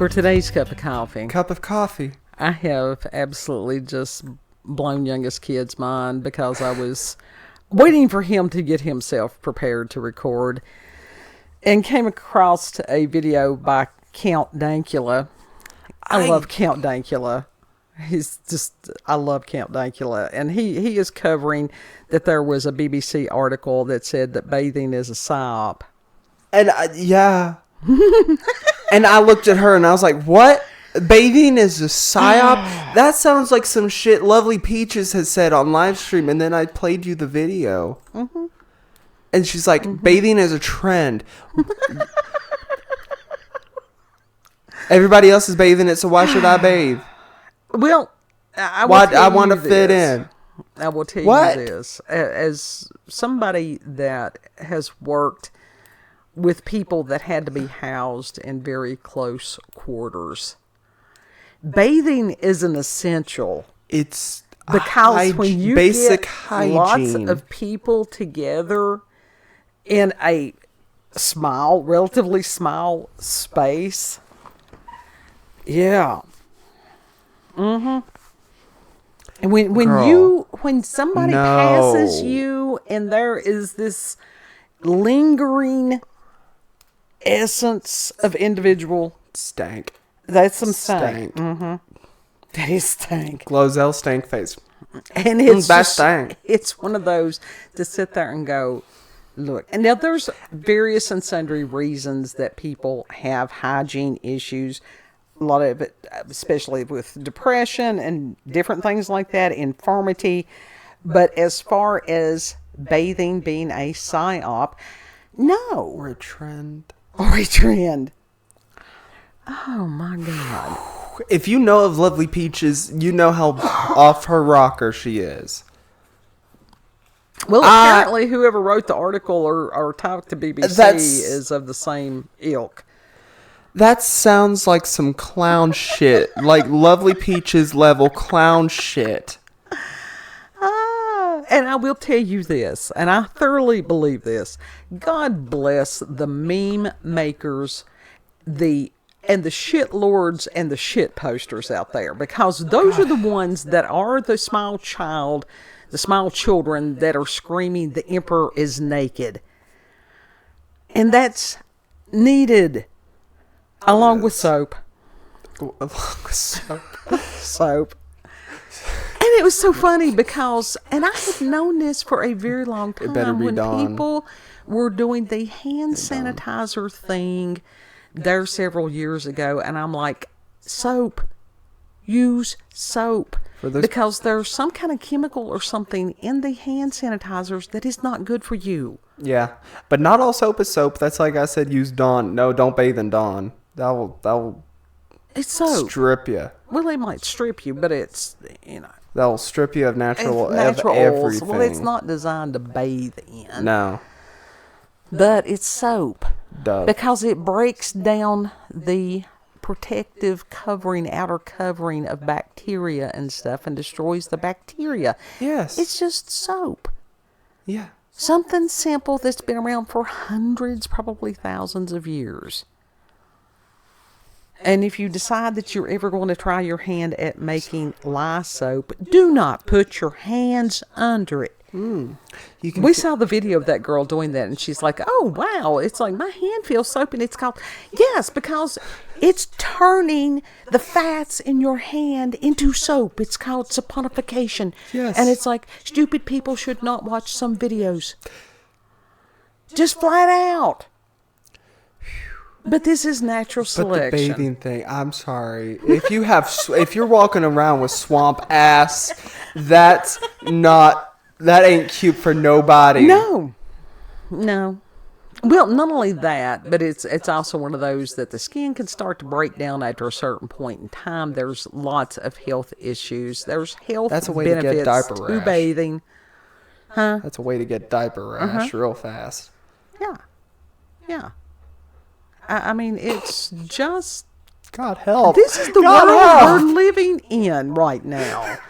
For today's cup of coffee, Cup of coffee. I have absolutely just blown youngest kid's mind because I was waiting for him to get himself prepared to record and came across a video by Count Dankula. I love Count Dankula. I love Count Dankula. And he is covering that there was a BBC article that said that bathing is a psyop. And yeah. And I looked at her and I was like, what? Bathing is a psyop? That sounds like some shit Lovely Peaches has said on live stream. And then I played you the video. Mm-hmm. And she's like, bathing is a trend. Everybody else is bathing it, so why should I bathe? Well, I want to fit in. I will tell you this. As somebody that has worked with people that had to be housed in very close quarters, bathing is an essential. It's because when you basic get hygiene. Lots of people together in a relatively small space. Yeah. Mm-hmm. And when somebody passes you and there is this lingering essence of individual stank. That's some stank. Mm-hmm. That is stank. Glozell stank face. And it's stank. It's one of those to sit there and go, look. And now there's various and sundry reasons that people have hygiene issues. A lot of it, especially with depression and different things like that, infirmity. But as far as bathing being a psyop, no. Or a trend. Oh, my God. If you know of Lovely Peaches, you know how off her rocker she is. Well, apparently whoever wrote the article or talked to BBC is of the same ilk. That sounds like some clown shit. Like Lovely Peaches level clown shit. And I will tell you this, and I thoroughly believe this. God bless the meme makers, and the shit lords and the shit posters out there, because those are the ones that are the small children that are screaming the emperor is naked. And that's needed. Along with soap. Soap. And it was so funny because, and I had known this for a very long time, when people were doing the hand sanitizer thing there several years ago, and I'm like, soap. Use soap. Because there's some kind of chemical or something in the hand sanitizers that is not good for you. Yeah. But not all soap is soap. That's like I said, use Dawn. No, don't bathe in Dawn. That will it's soap. Strip you. Well, they might strip you, but it's, that will strip you of natural oils. everything. Well, it's not designed to bathe in. No. But it's soap. Duh. Because it breaks down the protective outer covering of bacteria and stuff and destroys the bacteria. Yes. It's just soap. Yeah. Something simple that's been around for hundreds, probably thousands of years. And if you decide that you're ever going to try your hand at making lye soap, do not put your hands under it. We saw the video of that girl doing that, and she's like, oh, wow, it's like my hand feels soapy. And it's called, yes, because it's turning the fats in your hand into soap. It's called saponification. Yes. And it's like, stupid people should not watch some videos. Just flat out. But this is natural selection. But the bathing thing, I'm sorry. If you're walking around with swamp ass, that ain't cute for nobody. No. Well, not only that, but it's also one of those that the skin can start to break down after a certain point in time. There's lots of health issues. There's health benefits to bathing. Huh? That's a way to get diaper rash real fast. Yeah. I mean, it's just... God help. This is the world we're living in right now. And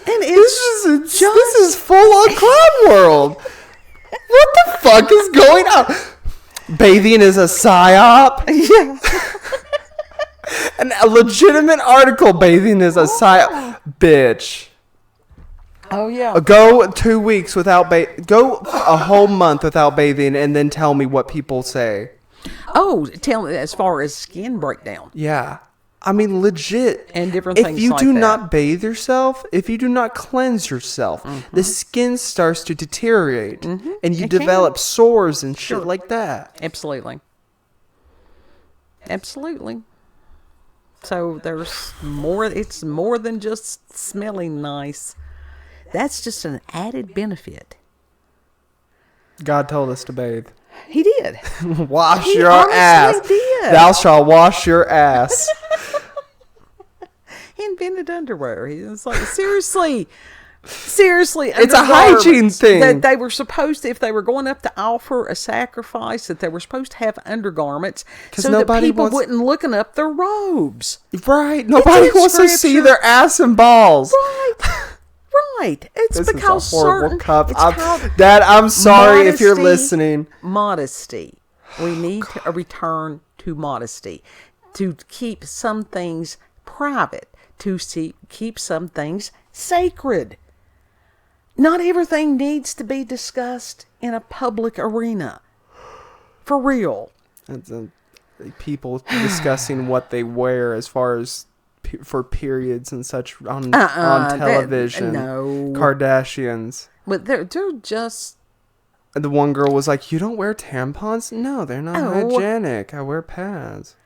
it's this is full on clown world. What the fuck is going on? Bathing is a psyop? Yeah. And a legitimate article, bathing is a bitch. Oh yeah. Go 2 weeks without go a whole month without bathing, and then tell me what people say. Oh, tell me as far as skin breakdown. Yeah. I mean, legit. And different things like that. If you do not bathe yourself, if you do not cleanse yourself, the skin starts to deteriorate. And you develop sores and shit like that. Absolutely. Absolutely. So there's more. It's more than just smelling nice. That's just an added benefit. God told us to bathe. He did. Wash your ass. Did. Thou shalt wash your ass. He invented underwear. It's like, seriously. It's a hygiene thing. That they were supposed to, if they were going up to offer a sacrifice, that they were supposed to have undergarments so that people wouldn't looking up their robes. Right. Nobody wants to see their ass and balls. Right. It's this because is a horrible cup. Dad, I'm sorry if you're listening. Modesty. We need a return to modesty. To keep some things private. To keep some things sacred. Not everything needs to be discussed in a public arena. For real. People discussing what they wear as far as for periods and such on television. No. Kardashians. But they're just... And the one girl was like, you don't wear tampons? No, they're not hygienic. I wear pads.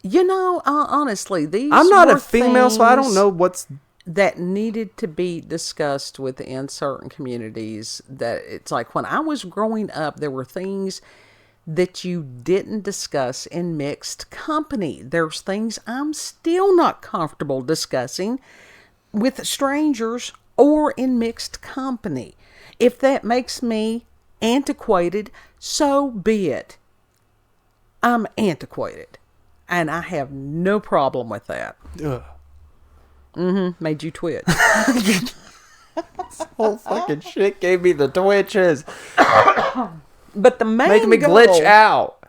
You know, honestly, I'm not a female, so I don't know what's... that needed to be discussed within certain communities. That it's like when I was growing up, there were things that you didn't discuss in mixed company. There's things I'm still not comfortable discussing with strangers or in mixed company. If that makes me antiquated, so be it. I'm antiquated, and I have no problem with that. Ugh. Made you twitch. This whole fucking shit gave me the twitches. But the main making me glitch out.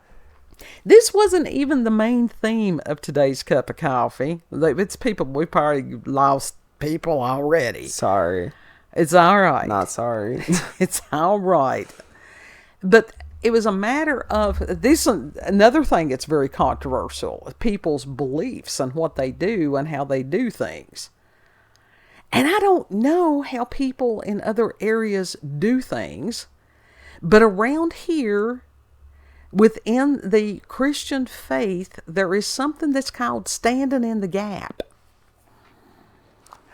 This wasn't even the main theme of today's cup of coffee. It's people. We probably lost people already. Sorry. It's all right. Not sorry. It's all right. But it was a matter of this. Another thing that's very controversial: people's beliefs and what they do and how they do things. And I don't know how people in other areas do things, but around here, within the Christian faith, there is something that's called standing in the gap.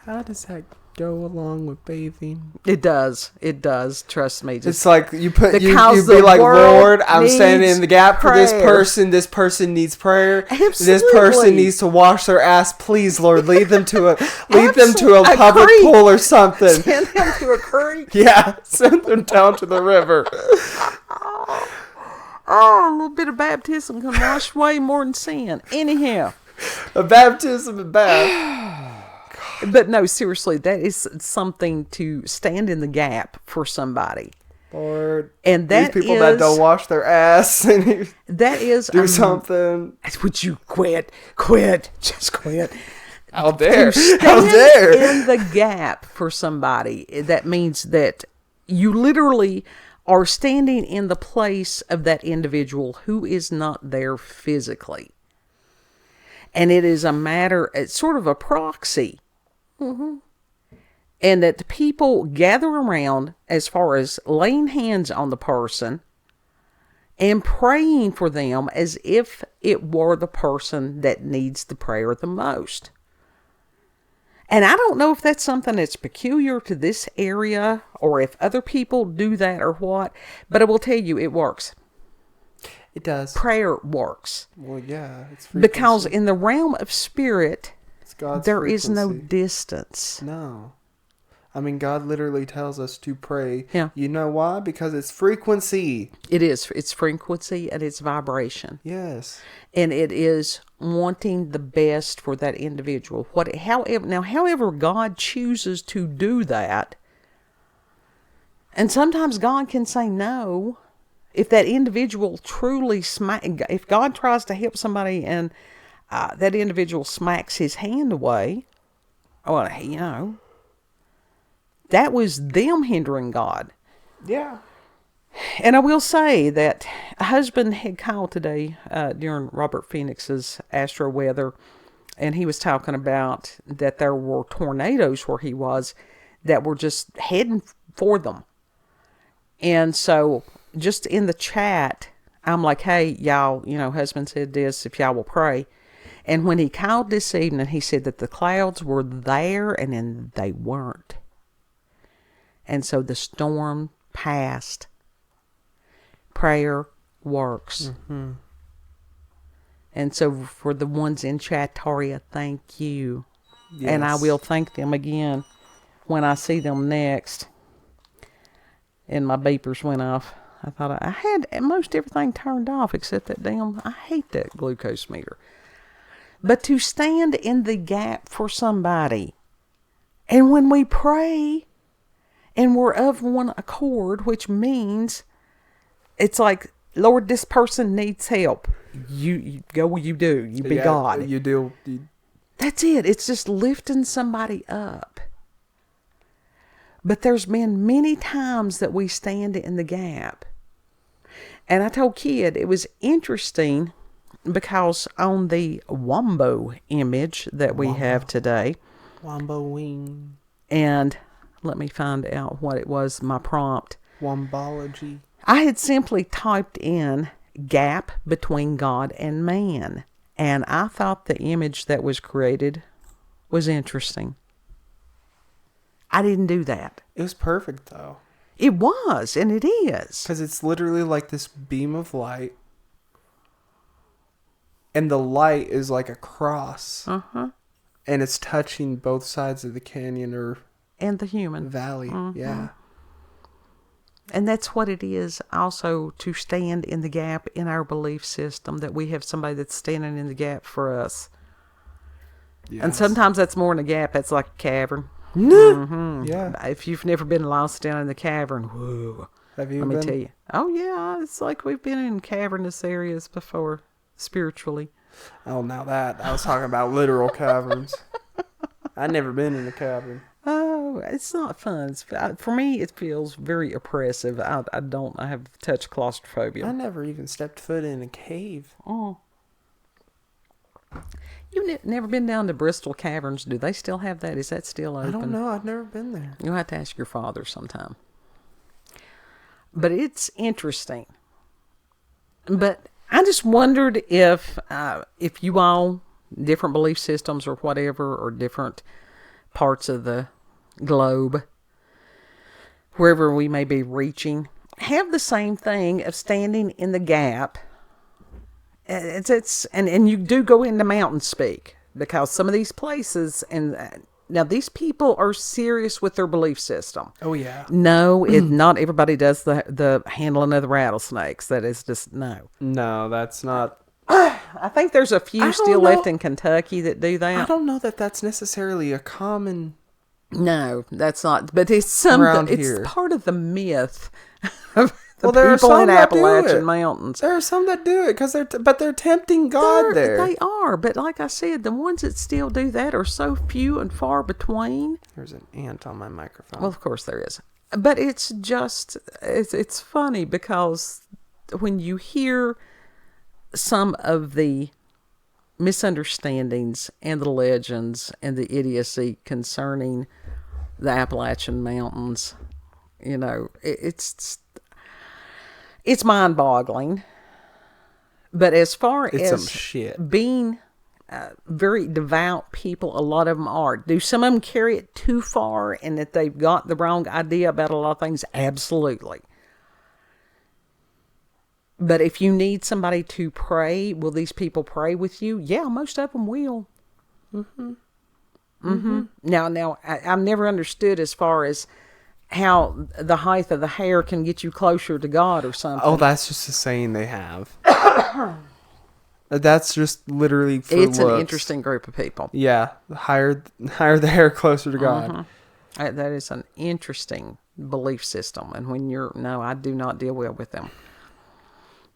How does that go along with bathing? It does. It does. Trust me. It's like you be like, Lord, I'm standing in the gap for this person. This person needs prayer. Absolutely. This person needs to wash their ass. Please, Lord, lead them to a public pool or something. Send them to a creek. Yeah, send them down to the river. Oh, a little bit of baptism can wash away more than sin. Anyhow. A baptism in bath. But no, seriously, that is something to stand in the gap for somebody. Lord, and that these people that don't wash their ass, that is do something. Would you quit? Just quit. How dare? In the gap for somebody, that means that you literally are standing in the place of that individual who is not there physically. And it is a matter, it's sort of a proxy. Mm-hmm. And that the people gather around as far as laying hands on the person and praying for them as if it were the person that needs the prayer the most. And I don't know if that's something that's peculiar to this area or if other people do that or what, but I will tell you it works. It does. Prayer works. Well, yeah. It's because in the realm of spirit, there frequency. Is no distance. No. I mean, God literally tells us to pray. Yeah. You know why? Because it's frequency. It is. It's frequency and it's vibration. Yes. And it is wanting the best for that individual. However God chooses to do that, and sometimes God can say no. If that individual truly if God tries to help somebody and that individual smacks his hand away, well, that was them hindering God. Yeah. And I will say that a husband had called today during Robert Phoenix's Astro Weather, and he was talking about that there were tornadoes where he was that were just heading for them. And so just in the chat, I'm like, hey, y'all, husband said this, if y'all will pray. And when he called this evening, he said that the clouds were there and then they weren't. And so the storm passed. Prayer works. Mm-hmm. And so for the ones in Chataria, thank you. Yes. And I will thank them again when I see them next. And my beepers went off. I thought I had most everything turned off except that I hate that glucose meter. But to stand in the gap for somebody. And when we pray and we're of one accord, which means it's like, Lord, this person needs help. You go, you do. You be God. You do. That's it. It's just lifting somebody up. But there's been many times that we stand in the gap. And I told Kid it was interesting because on the Wombo image that we have today. Wombo wing. And let me find out what it was, my prompt. Wombology. I had simply typed in gap between God and man. And I thought the image that was created was interesting. I didn't do that. It was perfect, though. It was, and it is. Because it's literally like this beam of light. And the light is like a cross. Uh-huh. And it's touching both sides of the canyon or... And the human. Valley, yeah. And that's what it is also to stand in the gap in our belief system, that we have somebody that's standing in the gap for us. Yes. And sometimes that's more than a gap. That's like a cavern. Mm-hmm. Yeah. If you've never been lost down in the cavern, whoa. Have you Let been? me tell you. Oh, yeah. It's like we've been in cavernous areas before, spiritually. Oh, now that. I was talking about literal caverns. I've never been in a cavern. Oh, it's not fun. For me, it feels very oppressive. I have touch claustrophobia. I never even stepped foot in a cave. Oh. You've never been down to Bristol Caverns. Do they still have that? Is that still open? I don't know. I've never been there. You'll have to ask your father sometime. But it's interesting. But I just wondered if you all, different belief systems or whatever, or different parts of the globe, wherever we may be reaching, have the same thing of standing in the gap. And you do go into mountain speak, because some of these places, and now these people are serious with their belief system. Oh yeah. No, not everybody does the handling of the rattlesnakes. That is just no. No, that's not. I think there's a few still left in Kentucky that do that. I don't know that that's necessarily a common. No, that's not. But it's something. It's here. Part of the myth of the there are people some in that do Appalachian it. Mountains. There are some that do it because they're tempting God there. They are, but like I said, the ones that still do that are so few and far between. There's an ant on my microphone. Well, of course there is, but it's just it's funny because when you hear some of the misunderstandings and the legends and the idiocy concerning the Appalachian Mountains, it's mind-boggling. But as far it's as some shit. Being very devout people, a lot of them are. Do some of them carry it too far and that they've got the wrong idea about a lot of things? Absolutely. But if you need somebody to pray, will these people pray with you? Yeah, most of them will. Mm-hmm. Mm-hmm. Now, I've never understood as far as how the height of the hair can get you closer to God or something. Oh, that's just a saying they have. That's just literally for It's looks. an interesting group of people. Yeah, higher the hair, closer to God. Mm-hmm. That is an interesting belief system. And when I do not deal well with them.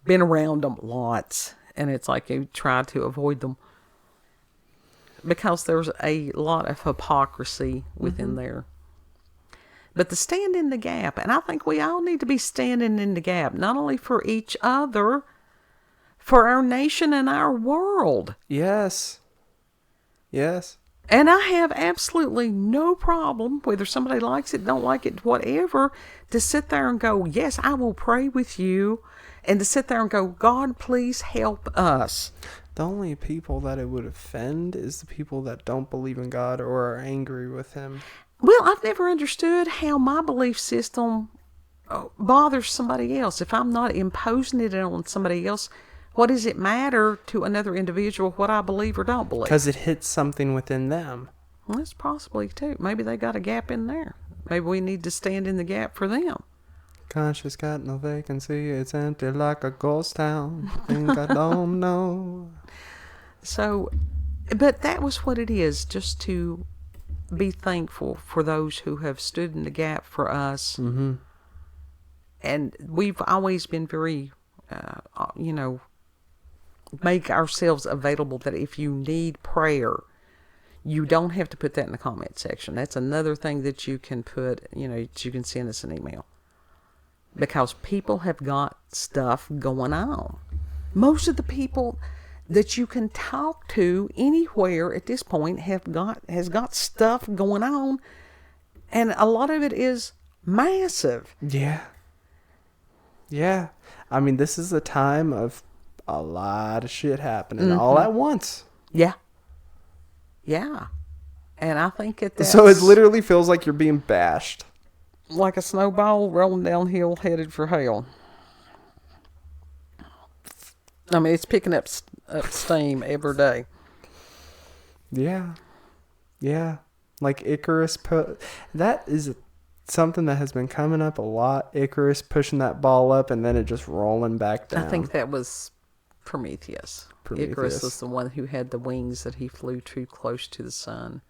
Been around them lots, and it's like you try to avoid them. because there's a lot of hypocrisy within there. But the stand in the gap, and I think we all need to be standing in the gap, not only for each other, for our nation and our world. Yes. Yes. And I have absolutely no problem, whether somebody likes it, don't like it, whatever, to sit there and go, yes, I will pray with you, and to sit there and go, God, please help us. The only people that it would offend is the people that don't believe in God or are angry with him. Well, I've never understood how my belief system bothers somebody else. If I'm not imposing it on somebody else, what does it matter to another individual what I believe or don't believe? Because it hits something within them. Well, that's possibly too. Maybe they got a gap in there. Maybe we need to stand in the gap for them. Conscious got no vacancy. It's empty like a ghost town. Think I don't know. So, but that was what it is, just to be thankful for those who have stood in the gap for us. Mm-hmm. And we've always been very, make ourselves available that if you need prayer, you don't have to put that in the comment section. That's another thing that you can put, that you can send us an email. Because people have got stuff going on. Most of the people that you can talk to anywhere at this point has got stuff going on, and a lot of it is massive. Yeah. Yeah. I mean, this is a time of a lot of shit happening all at once. Yeah. Yeah. And I think that's... So it literally feels like you're being bashed. Like a snowball rolling downhill headed for hell. I mean, it's picking up steam every day. Yeah. Yeah. Like Icarus that is something that has been coming up a lot. Icarus pushing that ball up and then it just rolling back down. I think that was Prometheus. Icarus was the one who had the wings that he flew too close to the sun.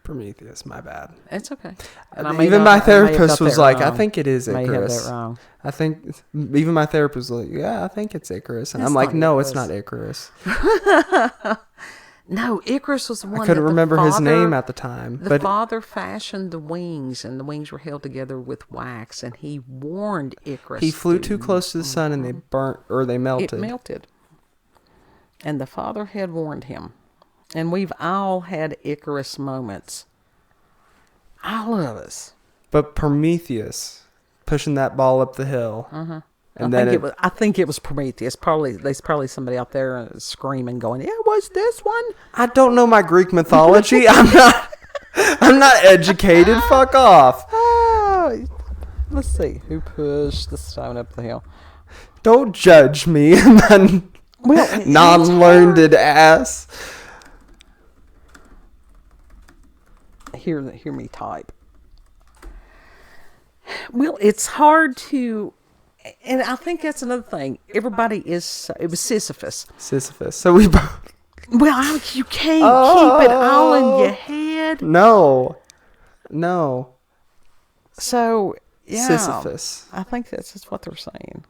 Prometheus, my bad. It's okay. And even my therapist was like, I think it is Icarus. May have that wrong. I think, even my therapist was like, yeah, I think it's Icarus. And I'm like, no, it's not Icarus. No, Icarus was the one. I couldn't remember his name at the time. The father fashioned the wings, and the wings were held together with wax, and he warned Icarus. He flew too close to the sun, and they burnt, or they melted. It melted. And the father had warned him. And we've all had Icarus moments. All of us. But Prometheus pushing that ball up the hill. Uh-huh. And I think it was Prometheus. There's probably somebody out there screaming, going, "Yeah, was this one?" I don't know my Greek mythology. I'm not educated. Fuck off. Let's see who pushed the stone up the hill. Don't judge me, non-learned ass. Hear me type. Well, it's hard to, and I think that's another thing. Everybody it was Sisyphus. So we both. Well, you can't keep it all in your head. No. So, yeah. Sisyphus. I think that's just what they're saying.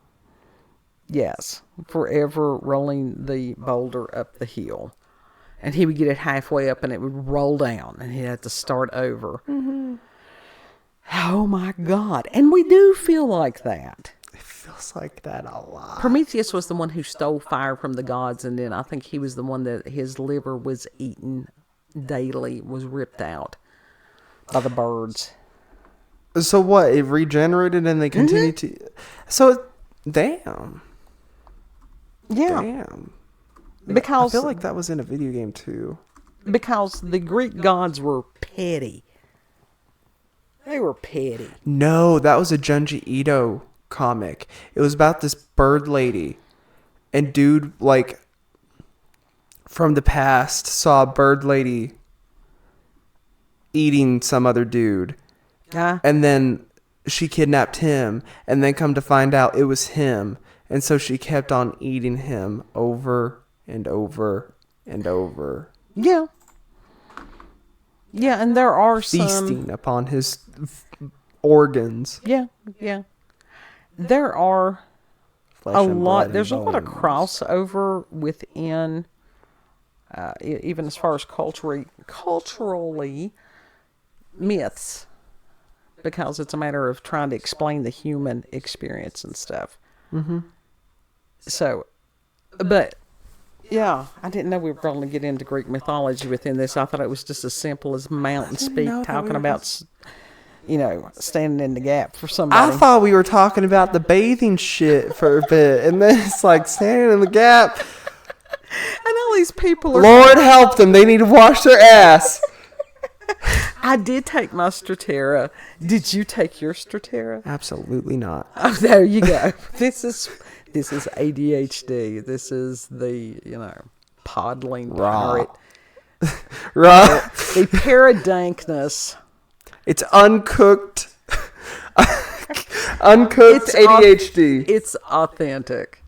Yes. Forever rolling the boulder up the hill. And he would get it halfway up and it would roll down and he'd have to start over. Mm-hmm. Oh my God. And we do feel like that. It feels like that a lot. Prometheus was the one who stole fire from the gods, and then I think he was the one that his liver was eaten daily, was ripped out by the birds. So what? It regenerated and they continue to... So, damn. Yeah. Damn. Because I feel like that was in a video game too. Because the Greek gods were petty. They were petty. No, that was a Junji Ito comic. It was about this bird lady. And dude, like, from the past, saw a bird lady eating some other dude. And then she kidnapped him. And then come to find out it was him. And so she kept on eating him over and over and over. Yeah. Yeah, and there are feasting upon his organs. Yeah. There are Flesh and blood there's a lot of bones. crossover within even as far as culturally myths, because it's a matter of trying to explain the human experience and stuff. Mm-hmm. So, but yeah, I didn't know we were going to get into Greek mythology within this. I thought it was just as simple as mountain speak, talking about, standing in the gap for somebody. I thought we were talking about the bathing shit for a bit, and then it's like standing in the gap. And all these people are... Lord help them. They need to wash their ass. I did take my Stratera. Did you take your Stratera? Absolutely not. Oh, there you go. This is ADHD. This is the, podling pirate. Raw. The paradankness. It's uncooked. Uncooked ADHD. It's authentic.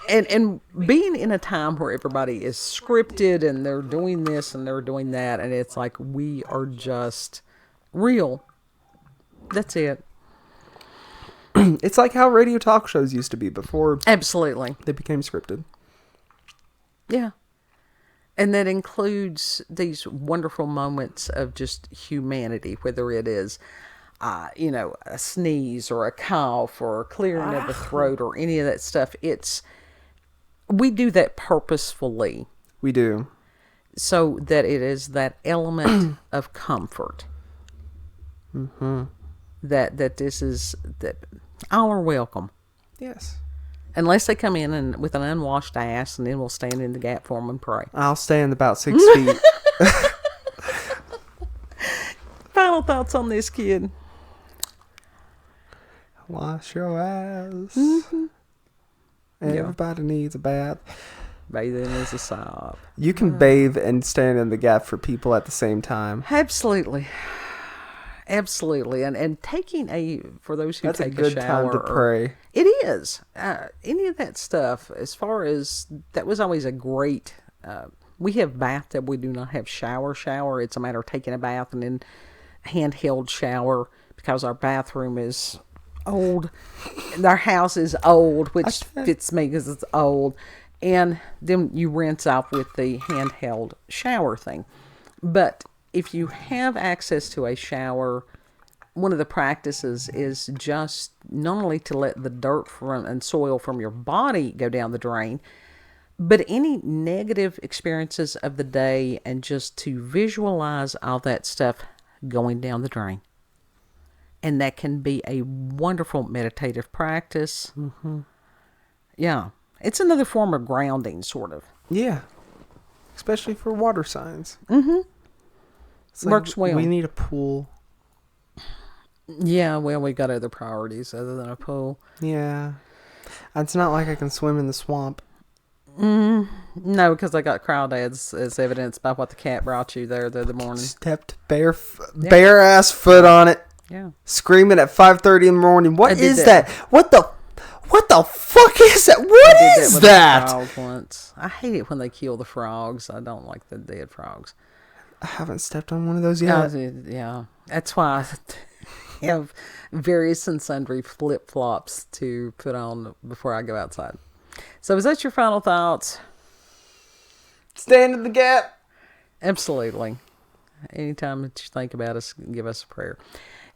And being in a time where everybody is scripted and they're doing this and they're doing that, and it's like we are just real. That's it. It's like how radio talk shows used to be before. Absolutely. They became scripted. Yeah. And that includes these wonderful moments of just humanity, whether it is, a sneeze or a cough or a clearing of the throat or any of that stuff. We do that purposefully. We do. So that it is that element of comfort. Mm-hmm. That all are welcome. Yes. Unless they come in with an unwashed ass, and then we'll stand in the gap for them and pray. I'll stand about 6 feet. Final thoughts on this, kid? Wash your ass. Mm-hmm. Everybody needs a bath. Bathing is a sob. You can bathe and stand in the gap for people at the same time. Absolutely. Absolutely. And taking for those who That's take a good time to pray. It is. Any of that stuff, as far as, that was always a great, we have bathtub, we do not have shower. It's a matter of taking a bath and then handheld shower, because our bathroom is old. Our house is old, which fits me because it's old. And then you rinse off with the handheld shower thing. But if you have access to a shower, one of the practices is just not only to let the dirt and soil from your body go down the drain, but any negative experiences of the day, and just to visualize all that stuff going down the drain. And that can be a wonderful meditative practice. Mm-hmm. Yeah. It's another form of grounding, sort of. Yeah. Especially for water signs. Mm-hmm. Works well. We need a pool. Yeah, well, we got other priorities other than a pool. Yeah. It's not like I can swim in the swamp. No, because I got crawdads as evidence by what the cat brought you there the other morning. Stepped bare ass foot on it. Yeah. Screaming at 5:30 in the morning. What is that? What the fuck is that? What is that? Frog once. I hate it when they kill the frogs. I don't like the dead frogs. I haven't stepped on one of those yet. Yeah. That's why I have various and sundry flip-flops to put on before I go outside. So is that your final thoughts? Stand in the gap. Absolutely. Anytime that you think about us, give us a prayer.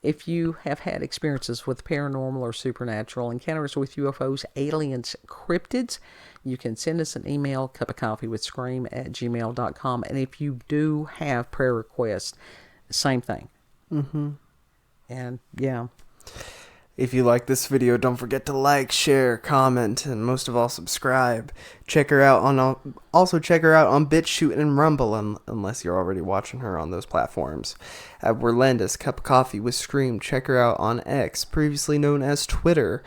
If you have had experiences with paranormal or supernatural encounters with UFOs, aliens, cryptids, you can send us an email, cupofcoffeewithscream@gmail.com. And if you do have prayer requests, same thing. Mm-hmm. And yeah. If you like this video, don't forget to like, share, comment, and most of all, subscribe. Check her out on BitChute and Rumble, unless you're already watching her on those platforms. At Werlanda's Cup of Coffee with Scream. Check her out on X, previously known as Twitter,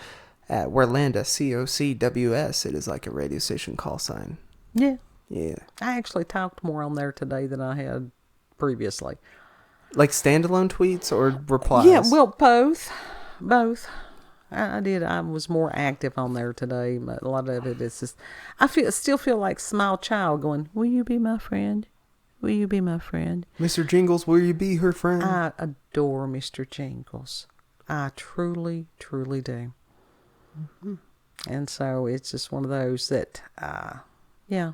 at Werlanda, COCWS. It is like a radio station call sign. Yeah. Yeah. I actually talked more on there today than I had previously. Like standalone tweets or replies? Yeah, well, both. I did. I was more active on there today. But a lot of it is just, still feel like small child going, will you be my friend? Will you be my friend? Mr. Jingles, will you be her friend? I adore Mr. Jingles. I truly, truly do. Mm-hmm. And so it's just one of those that, yeah.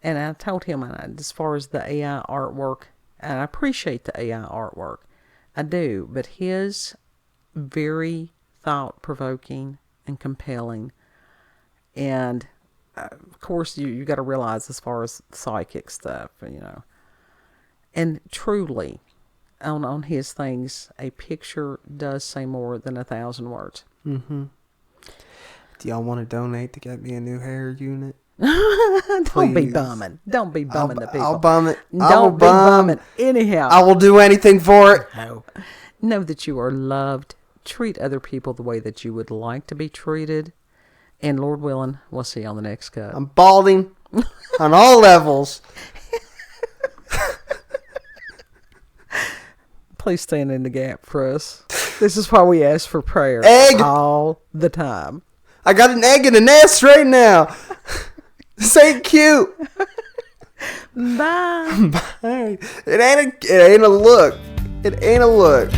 And I told him, as far as the AI artwork, and I appreciate the AI artwork, I do, but his very thought-provoking and compelling. And of course, you got to realize as far as psychic stuff, and truly, on his things, a picture does say more than 1,000 words. Mm-hmm. Do y'all want to donate to get me a new hair unit? Don't be bumming. Don't be bumming the people. I'll bum it. Don't be bumming. Anyhow. I will do anything for it. No. Know that you are loved. Treat other people the way that you would like to be treated. And Lord willing, we'll see you on the next cut. I'm balding on all levels. Please stand in the gap for us. This is why we ask for prayer. Egg! All the time. I got an egg in a nest right now. This ain't cute. Bye. Bye. It ain't a look. It ain't a look.